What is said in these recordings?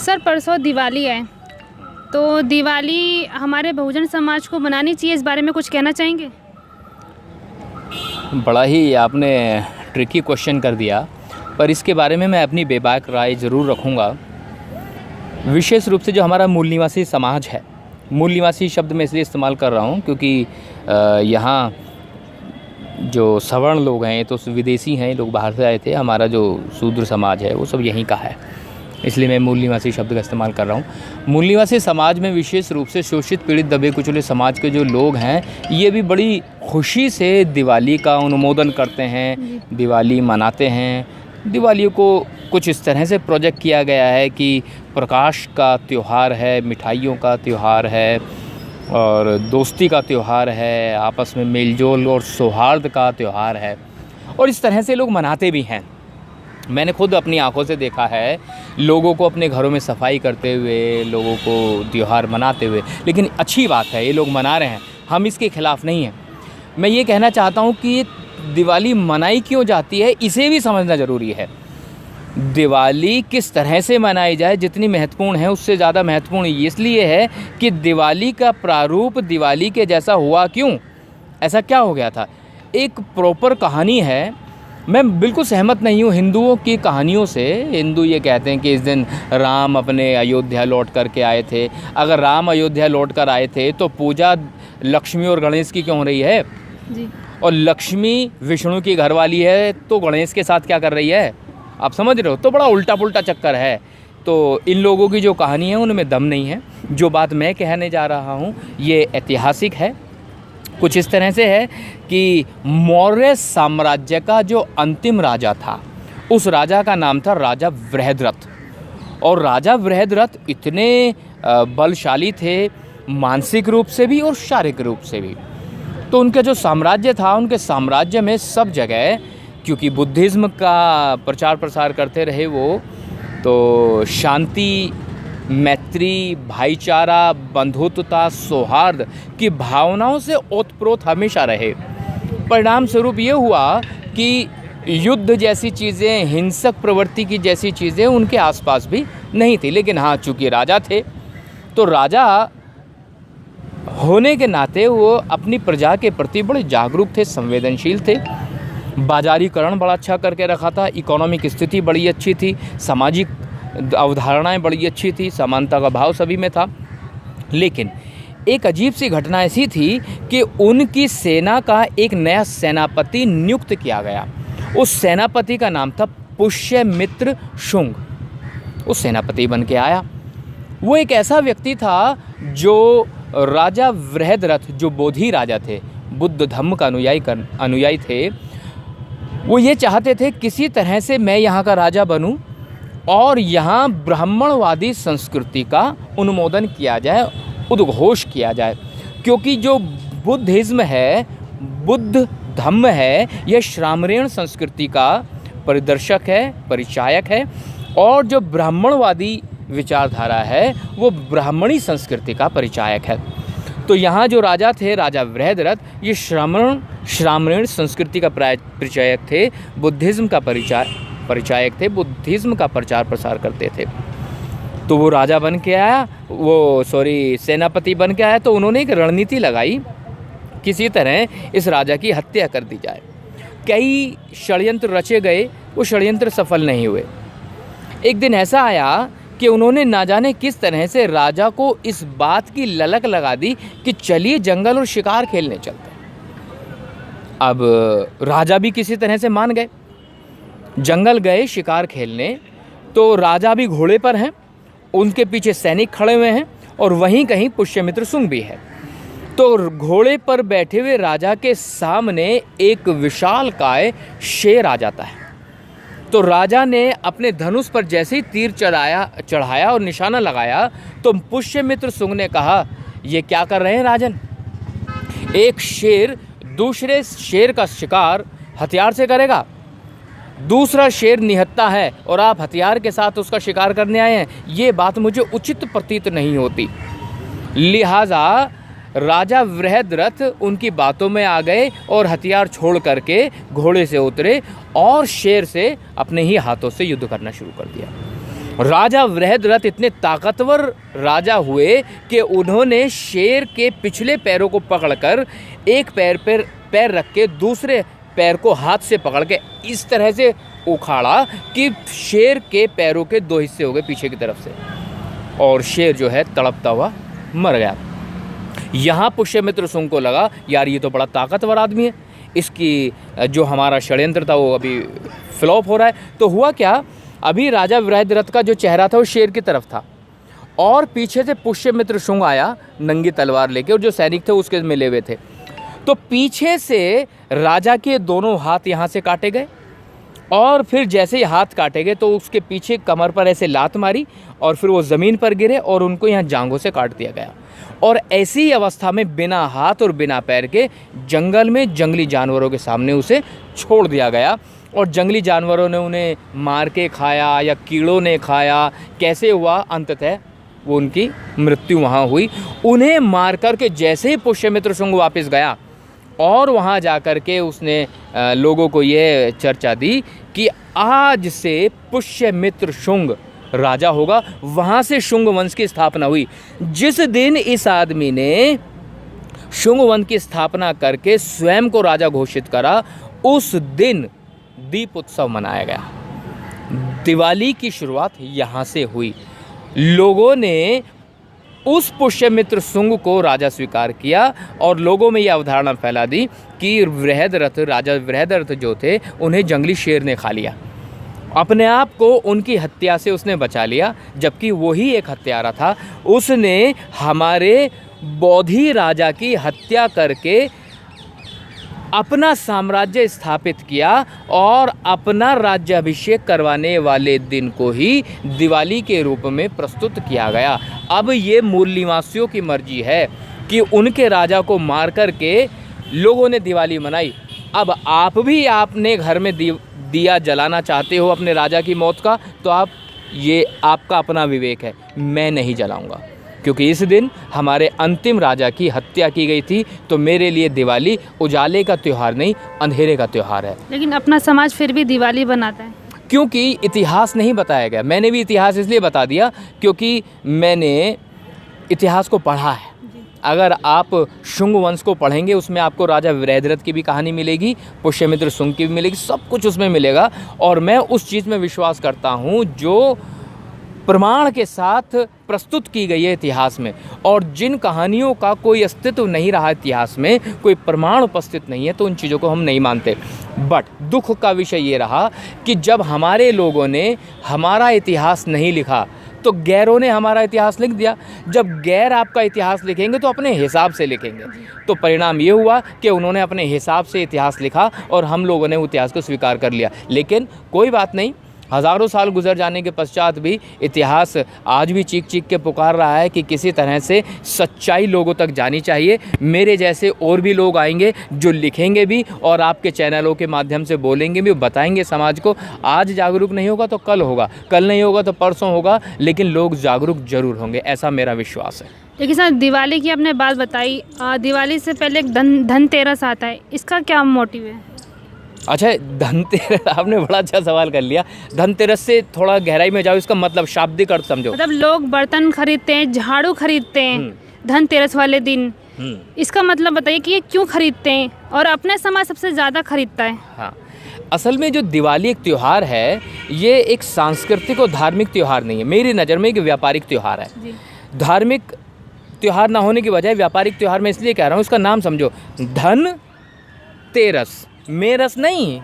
Sir परसों दिवाली है, तो दिवाली हमारे बहुजन समाज को मनानी चाहिए, इस बारे में कुछ कहना चाहेंगे? बड़ा ही आपने ट्रिकी क्वेश्चन कर दिया, पर इसके बारे में मैं अपनी बेबाक राय ज़रूर रखूँगा। विशेष रूप से जो हमारा मूल निवासी समाज है, मूल निवासी शब्द मैं इसलिए इस्तेमाल कर रहा हूँ क्योंकि यहाँ जो सवर्ण लोग हैं तो विदेशी हैं, लोग बाहर से आए थे। हमारा जो शूद्र समाज है वो सब यहीं का है, इसलिए मैं मूल निवासी शब्द का इस्तेमाल कर रहा हूँ। मूल निवासी समाज में विशेष रूप से शोषित, पीड़ित, दबे कुचले समाज के जो लोग हैं, ये भी बड़ी खुशी से दिवाली का अनुमोदन करते हैं, दिवाली मनाते हैं। दिवाली को कुछ इस तरह से प्रोजेक्ट किया गया है कि प्रकाश का त्यौहार है, मिठाइयों का त्यौहार है और दोस्ती का त्यौहार है, आपस में मेलजोल और सौहार्द का त्यौहार है, और इस तरह से लोग मनाते भी हैं। मैंने खुद अपनी आंखों से देखा है लोगों को अपने घरों में सफाई करते हुए, लोगों को त्यौहार मनाते हुए। लेकिन अच्छी बात है, ये लोग मना रहे हैं, हम इसके खिलाफ़ नहीं हैं। मैं ये कहना चाहता हूँ कि दिवाली मनाई क्यों जाती है, इसे भी समझना ज़रूरी है। दिवाली किस तरह से मनाई जाए जितनी महत्वपूर्ण है, उससे ज़्यादा महत्वपूर्ण इसलिए है कि दिवाली का प्रारूप दिवाली के जैसा हुआ क्यों, ऐसा क्या हो गया था। एक प्रॉपर कहानी है। मैं बिल्कुल सहमत नहीं हूँ हिंदुओं की कहानियों से। हिंदू ये कहते हैं कि इस दिन राम अपने अयोध्या लौट कर के आए थे। अगर राम अयोध्या लौट कर आए थे तो पूजा लक्ष्मी और गणेश की क्यों हो रही है जी? और लक्ष्मी विष्णु की घरवाली है तो गणेश के साथ क्या कर रही है, आप समझ रहे हो? तो बड़ा उल्टा पुल्टा चक्कर है। तो इन लोगों की जो कहानी है उनमें दम नहीं है। जो बात मैं कहने जा रहा हूँ ये ऐतिहासिक है। कुछ इस तरह से है कि मौर्य साम्राज्य का जो अंतिम राजा था, उस राजा का नाम था राजा बृहद्रथ। और राजा बृहद्रथ इतने बलशाली थे, मानसिक रूप से भी और शारीरिक रूप से भी। तो उनका जो साम्राज्य था, उनके साम्राज्य में सब जगह, क्योंकि बुद्धिज़्म का प्रचार प्रसार करते रहे वो, तो शांति, मैत्री, भाईचारा, बंधुत्वता, सौहार्द की भावनाओं से ओतप्रोत हमेशा रहे। परिणाम स्वरूप ये हुआ कि युद्ध जैसी चीज़ें, हिंसक प्रवृत्ति की जैसी चीज़ें उनके आसपास भी नहीं थी। लेकिन हाँ, चूँकि राजा थे तो राजा होने के नाते वो अपनी प्रजा के प्रति बड़े जागरूक थे, संवेदनशील थे। बाजारीकरण बड़ा अच्छा करके रखा था, इकोनॉमिक स्थिति बड़ी अच्छी थी, सामाजिक अवधारणाएं बड़ी अच्छी थी, समानता का भाव सभी में था। लेकिन एक अजीब सी घटना ऐसी थी कि उनकी सेना का एक नया सेनापति नियुक्त किया गया। उस सेनापति का नाम था पुष्यमित्र शुंग। वो सेनापति बन के आया। वो एक ऐसा व्यक्ति था जो राजा बृहद्रथ, जो बोधि राजा थे, बुद्ध धम्म का अनुयायी थे, वो ये चाहते थे किसी तरह से मैं यहाँ का राजा बनूं और यहाँ ब्राह्मणवादी संस्कृति का अनुमोदन किया जाए, उद्घोष किया जाए। क्योंकि जो बुद्धिज़्म है, बुद्ध धम्म है, यह श्रामणेय संस्कृति का परिदर्शक है, परिचायक है, और जो ब्राह्मणवादी विचारधारा है वो ब्राह्मणी संस्कृति का परिचायक है। तो यहाँ जो राजा थे, राजा बृहद्रथ, ये श्रामणेय संस्कृति का परिचायक थे, बुद्धिज़्म का परिचायक थे, बुद्धिज़्म का प्रचार प्रसार करते थे। तो वो राजा बन के आया, सेनापति बन के आया। तो उन्होंने एक रणनीति लगाई, किसी तरह इस राजा की हत्या कर दी जाए। कई षड्यंत्र रचे गए, वो षड्यंत्र सफल नहीं हुए। एक दिन ऐसा आया कि उन्होंने ना जाने किस तरह से राजा को इस बात की ललक लगा दी कि चलिए जंगल और शिकार खेलने चलते हैं। अब राजा भी किसी तरह से मान गए, जंगल गए शिकार खेलने। तो राजा भी घोड़े पर हैं, उनके पीछे सैनिक खड़े हुए हैं और वहीं कहीं पुष्यमित्र शुंग भी है। तो घोड़े पर बैठे हुए राजा के सामने एक विशालकाय शेर आ जाता है। तो राजा ने अपने धनुष पर जैसे ही तीर चढ़ाया और निशाना लगाया तो पुष्यमित्र शुंग ने कहा, ये क्या कर रहे हैं राजन? एक शेर दूसरे शेर का शिकार हथियार से करेगा, दूसरा शेर निहत्था है और आप हथियार के साथ उसका शिकार करने आए हैं, ये बात मुझे उचित प्रतीत नहीं होती। लिहाजा राजा बृहद्रथ उनकी बातों में आ गए और हथियार छोड़ करके घोड़े से उतरे और शेर से अपने ही हाथों से युद्ध करना शुरू कर दिया। राजा वृहद्रथ इतने ताकतवर राजा हुए कि उन्होंने शेर के पिछले पैरों को पकड़कर एक पैर रख के दूसरे पैर को हाथ से पकड़ के इस तरह से उखाड़ा कि शेर के पैरों के 2 हिस्से हो गए पीछे की तरफ से, और शेर जो है तड़पता हुआ मर गया। यहाँ पुष्यमित्र शुंग को लगा यार ये तो बड़ा ताकतवर आदमी है, इसकी जो हमारा षड्यंत्र था वो अभी फ्लॉप हो रहा है। तो हुआ क्या, अभी राजा वृहद्रथ का जो चेहरा था वो शेर की तरफ था और पीछे से पुष्यमित्र शुंग आया नंगी तलवार लेके, और जो सैनिक थे उसके मिले हुए थे। तो पीछे से राजा के दोनों हाथ यहाँ से काटे गए, और फिर जैसे ही हाथ काटे गए तो उसके पीछे कमर पर ऐसे लात मारी और फिर वो ज़मीन पर गिरे और उनको यहाँ जांघों से काट दिया गया। और ऐसी ही अवस्था में बिना हाथ और बिना पैर के जंगल में जंगली जानवरों के सामने उसे छोड़ दिया गया, और जंगली जानवरों ने उन्हें मार के खाया या कीड़ों ने खाया, कैसे हुआ अंततः वो उनकी मृत्यु वहाँ हुई। उन्हें मार कर के जैसे ही पुष्यमित्र शुंग वापस गया और वहाँ जा कर के उसने लोगों को ये चर्चा दी कि आज से पुष्यमित्र शुंग राजा होगा, वहाँ से शुंग वंश की स्थापना हुई। जिस दिन इस आदमी ने शुंग वंश की स्थापना करके स्वयं को राजा घोषित करा, उस दिन दीप उत्सव मनाया गया। दिवाली की शुरुआत यहाँ से हुई। लोगों ने उस पुष्यमित्र शुंग को राजा स्वीकार किया और लोगों में यह अवधारणा फैला दी कि राजा वृहद्रथ जो थे उन्हें जंगली शेर ने खा लिया। अपने आप को उनकी हत्या से उसने बचा लिया, जबकि वही एक हत्यारा था। उसने हमारे बौद्धि राजा की हत्या करके अपना साम्राज्य स्थापित किया और अपना राज्याभिषेक करवाने वाले दिन को ही दिवाली के रूप में प्रस्तुत किया गया। अब ये मूल निवासियों की मर्जी है कि उनके राजा को मार करके लोगों ने दिवाली मनाई। अब आप भी आपने घर में दिया जलाना चाहते हो अपने राजा की मौत का, तो ये आपका अपना विवेक है, मैं नहीं जलाऊंगा, क्योंकि इस दिन हमारे अंतिम राजा की हत्या की गई थी। तो मेरे लिए दिवाली उजाले का त्यौहार नहीं, अंधेरे का त्यौहार है। लेकिन अपना समाज फिर भी दिवाली बनाता है, क्योंकि इतिहास नहीं बताया गया। मैंने भी इतिहास इसलिए बता दिया क्योंकि मैंने इतिहास को पढ़ा है। अगर आप शुंग वंश को पढ़ेंगे उसमें आपको राजा वृहद्रथ की भी कहानी मिलेगी, पुष्यमित्र शुंग की भी मिलेगी, सब कुछ उसमें मिलेगा। और मैं उस चीज़ में विश्वास करता हूँ जो प्रमाण के साथ प्रस्तुत की गई है इतिहास में। और जिन कहानियों का कोई अस्तित्व नहीं रहा इतिहास में, कोई प्रमाण उपस्थित नहीं है, तो उन चीज़ों को हम नहीं मानते। बट दुख का विषय ये रहा कि जब हमारे लोगों ने हमारा इतिहास नहीं लिखा तो गैरों ने हमारा इतिहास लिख दिया। जब गैर आपका इतिहास लिखेंगे तो अपने हिसाब से लिखेंगे। तो परिणाम ये हुआ कि उन्होंने अपने हिसाब से इतिहास लिखा और हम लोगों ने इतिहास को स्वीकार कर लिया। लेकिन कोई बात नहीं, हज़ारों साल गुजर जाने के पश्चात भी इतिहास आज भी चीख चीख के पुकार रहा है कि किसी तरह से सच्चाई लोगों तक जानी चाहिए। मेरे जैसे और भी लोग आएंगे जो लिखेंगे भी और आपके चैनलों के माध्यम से बोलेंगे भी, बताएंगे समाज को। आज जागरूक नहीं होगा तो कल होगा, कल नहीं होगा तो परसों होगा, लेकिन लोग जागरूक जरूर होंगे, ऐसा मेरा विश्वास है। लेकिन सर, दिवाली की आपने बात बताई, दिवाली से पहले एक धनतेरस आता है, इसका क्या मोटिव है? अच्छा, धनतेरस, आपने बड़ा अच्छा सवाल कर लिया। धनतेरस से थोड़ा गहराई में जाओ, इसका मतलब शाब्दिक अर्थ समझो। मतलब लोग बर्तन खरीदते हैं, झाड़ू खरीदते हैं धनतेरस वाले दिन, इसका मतलब बताइए कि ये क्यों खरीदते हैं और अपने समाज सबसे ज़्यादा खरीदता है? हाँ, असल में जो दिवाली एक त्यौहार है, ये एक सांस्कृतिक और धार्मिक त्यौहार नहीं है। मेरी नज़र में एक व्यापारिक त्यौहार है। धार्मिक त्यौहार ना होने की बजाय व्यापारिक त्यौहार मैं इसलिए कह रहा हूँ, इसका नाम समझो, धन तेरस, मेरस नहीं,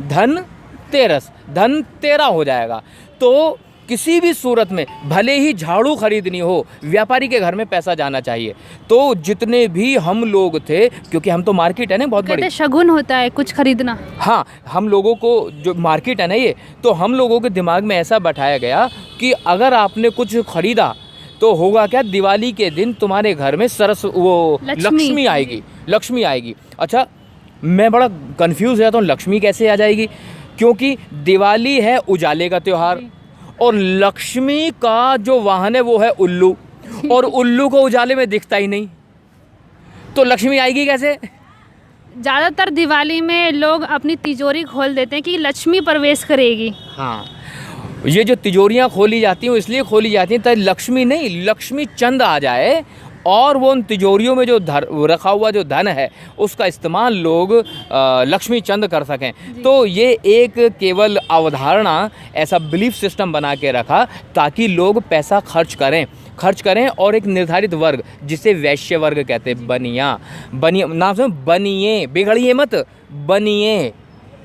धन तेरस, धन तेरा हो जाएगा। तो किसी भी सूरत में भले ही झाड़ू खरीदनी हो, व्यापारी के घर में पैसा जाना चाहिए। तो जितने भी हम लोग थे, क्योंकि हम तो मार्केट है ना बहुत बड़ी, शगुन होता है कुछ खरीदना। हाँ, हम लोगों को जो मार्केट है ना ये, तो हम लोगों के दिमाग में ऐसा बैठाया गया कि अगर आपने कुछ खरीदा तो होगा क्या, दिवाली के दिन तुम्हारे घर में लक्ष्मी आएगी, लक्ष्मी आएगी। अच्छा, मैं बड़ा कंफ्यूज हो जाता हूँ, लक्ष्मी कैसे आ जाएगी? क्योंकि दिवाली है उजाले का त्यौहार और लक्ष्मी का जो वाहन है वो है उल्लू, और उल्लू को उजाले में दिखता ही नहीं, तो लक्ष्मी आएगी कैसे? ज़्यादातर दिवाली में लोग अपनी तिजोरी खोल देते हैं कि लक्ष्मी प्रवेश करेगी। हाँ, ये जो तिजोरियाँ खोली जाती हैं वो इसलिए खोली जाती हैं ताकि लक्ष्मी नहीं, लक्ष्मी चंद आ जाए और वो उन तिजोरियों में जो रखा हुआ जो धन है उसका इस्तेमाल लोग लक्ष्मी चंद कर सकें। तो ये एक केवल अवधारणा, ऐसा बिलीफ सिस्टम बना के रखा ताकि लोग पैसा खर्च करें और एक निर्धारित वर्ग जिसे वैश्य वर्ग कहते हैं, बनिया नाम से बनिए, बिगड़िए मत, बनिए,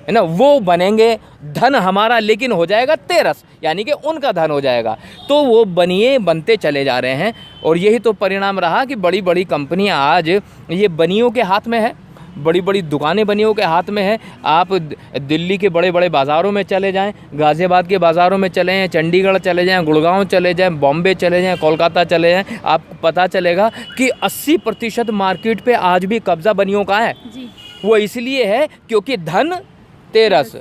है ना, वो बनेंगे, धन हमारा लेकिन हो जाएगा तेरस, यानी कि उनका धन हो जाएगा। तो वो बनिए बनते चले जा रहे हैं और यही तो परिणाम रहा कि बड़ी बड़ी कंपनियां आज ये बनियों के हाथ में है, बड़ी बड़ी दुकानें बनियों के हाथ में है। आप दिल्ली के बड़े बड़े बाज़ारों में चले जाएं, गाज़ियाबाद के बाज़ारों में चले जाएं, चंडीगढ़ चले जाएं, गुड़गांव चले जाएं, बॉम्बे चले जाएं, कोलकाता चले जाएं, आपको पता चलेगा कि 80% मार्केट पे आज भी कब्ज़ा बनियों का है जी। वो इसलिए है क्योंकि धन तेरस,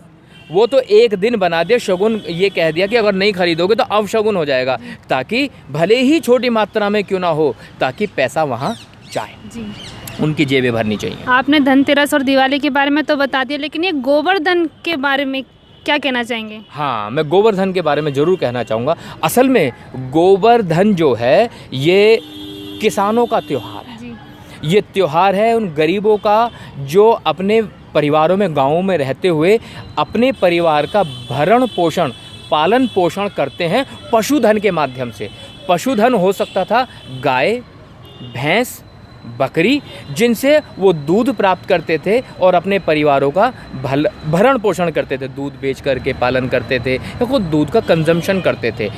वो तो एक दिन बना दिया शगुन, ये कह दिया कि अगर नहीं खरीदोगे तो अवशगुन हो जाएगा, ताकि भले ही छोटी मात्रा में क्यों ना हो ताकि पैसा वहाँ जाए जी। उनकी जेबें भरनी चाहिए। आपने धनतेरस और दिवाली के बारे में तो बता दिया, लेकिन ये गोवर्धन के बारे में क्या कहना चाहेंगे? हाँ, मैं गोवर्धन के बारे में ज़रूर कहना चाहूँगा। असल में गोवर्धन जो है ये किसानों का त्यौहार है जी। ये त्यौहार है उन गरीबों का जो अपने परिवारों में, गाँवों में रहते हुए अपने परिवार का भरण पोषण, पालन पोषण करते हैं पशुधन के माध्यम से। पशुधन हो सकता था गाय, भैंस, बकरी, जिनसे वो दूध प्राप्त करते थे और अपने परिवारों का भरण पोषण करते थे, दूध बेच करके पालन करते थे या खुद दूध का कंजम्पशन करते थे।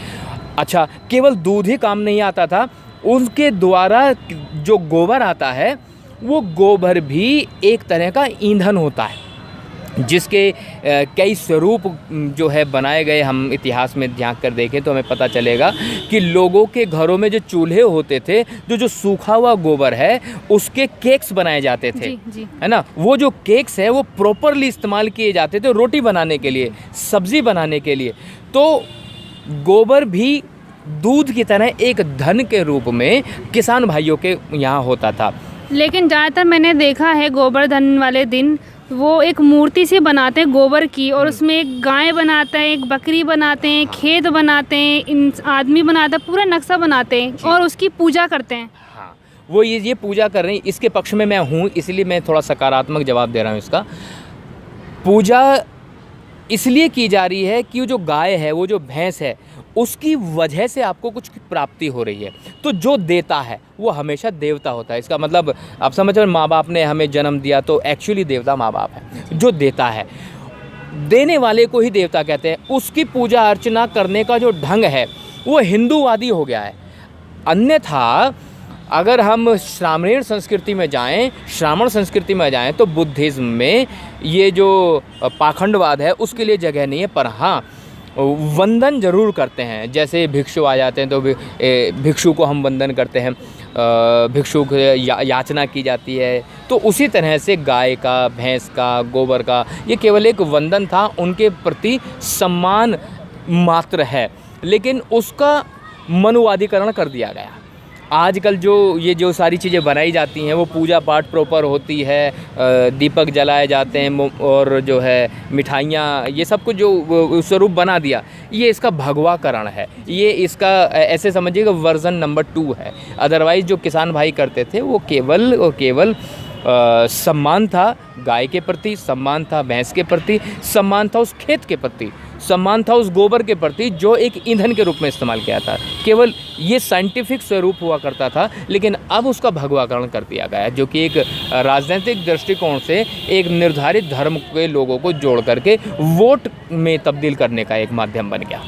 अच्छा, केवल दूध ही काम नहीं आता था, उनके द्वारा जो गोबर आता है वो गोबर भी एक तरह का ईंधन होता है जिसके कई स्वरूप जो है बनाए गए। हम इतिहास में झांक कर देखें तो हमें पता चलेगा कि लोगों के घरों में जो चूल्हे होते थे, जो सूखा हुआ गोबर है उसके केक्स बनाए जाते थे जी। है ना। वो जो केक्स है वो प्रॉपरली इस्तेमाल किए जाते थे रोटी बनाने के लिए, सब्जी बनाने के लिए। तो गोबर भी दूध की तरह एक धन के रूप में किसान भाइयों के यहाँ होता था। लेकिन ज़्यादातर मैंने देखा है गोवर्धन वाले दिन वो एक मूर्ति सी बनाते हैं गोबर की, और उसमें एक गाय बनाते हैं, एक बकरी बनाते हैं, खेत बनाते हैं, आदमी बनाता है, पूरा नक्शा बनाते हैं और उसकी पूजा करते हैं। हाँ, वो ये पूजा कर रहे हैं। इसके पक्ष में मैं हूँ, इसलिए मैं थोड़ा सकारात्मक जवाब दे रहा हूँ। इसका पूजा इसलिए की जा रही है कि जो गाय है, वो जो भैंस है, उसकी वजह से आपको कुछ प्राप्ति हो रही है। तो जो देता है वो हमेशा देवता होता है। इसका मतलब आप समझ रहे, माँ बाप ने हमें जन्म दिया तो एक्चुअली देवता माँ बाप है। जो देता है, देने वाले को ही देवता कहते हैं। उसकी पूजा अर्चना करने का जो ढंग है वो हिंदूवादी हो गया है। अन्यथा अगर हम श्रामणीय संस्कृति में जाएं, श्रावण संस्कृति में जाएं, तो बुद्धिज़्म में ये जो पाखंडवाद है उसके लिए जगह नहीं है। पर हाँ, वंदन जरूर करते हैं। जैसे भिक्षु आ जाते हैं तो भिक्षु को हम वंदन करते हैं, भिक्षु को याचना की जाती है। तो उसी तरह से गाय का, भैंस का, गोबर का ये केवल एक वंदन था, उनके प्रति सम्मान मात्र है, लेकिन उसका मनुवादीकरण कर दिया गया। आजकल जो सारी चीज़ें बनाई जाती हैं वो पूजा पाठ प्रॉपर होती है, दीपक जलाए जाते हैं और जो है मिठाइयाँ, ये सब कुछ जो स्वरूप बना दिया, ये इसका भगवाकरण है। ये इसका ऐसे समझिएगा वर्जन नंबर 2 है। अदरवाइज़ जो किसान भाई करते थे वो केवल सम्मान था गाय के प्रति, सम्मान था भैंस के प्रति, सम्मान था उस खेत के प्रति, सम्मान था उस गोबर के प्रति जो एक ईंधन के रूप में इस्तेमाल किया था। केवल ये साइंटिफिक स्वरूप हुआ करता था, लेकिन अब उसका भगवाकरण कर दिया गया है, जो कि एक राजनीतिक दृष्टिकोण से एक निर्धारित धर्म के लोगों को जोड़ करके वोट में तब्दील करने का एक माध्यम बन गया।